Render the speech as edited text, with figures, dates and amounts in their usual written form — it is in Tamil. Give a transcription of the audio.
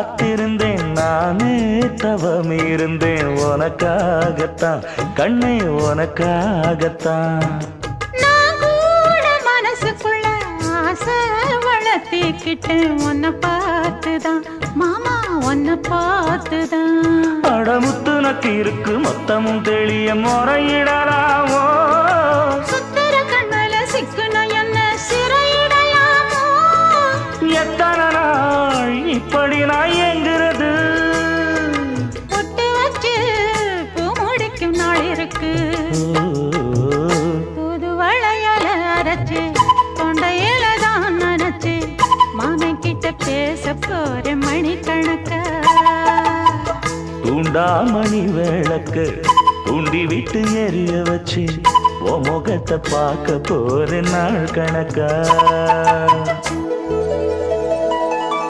காத்திருந்தேன் நானே தவம் இருந்தேன் உனக்காகத்தான் கண்ணே உனக்காகத்தான் நான் கூட மனசுக்குள்ள ஆசை வளர்த்திக்கிட்டேன் உன்னை பார்த்துதான் மாமா உன்னை பார்த்துதான் அடமுத்து நக்கு இருக்கு மொத்தமும் தெளிய முறையிடலாமோ சுத்தர கண்மல சிக்குன என்ன சிறையிடலாமோ எத்தனை நாள் இப்படி நான் எங்கிறது பொட்டு வச்சு பூ முடிக்கும் நாள் இருக்கு புது வளையல அரைச்சு கொண்டையில தான் நினைச்சு மாமன் கிட்ட பேச போற மணிக்கணக்க தூண்டாமணி விளக்கு தூண்டி விட்டு எரிய வச்சு உன் முகத்தை பார்க்க போற நாள் கணக்கா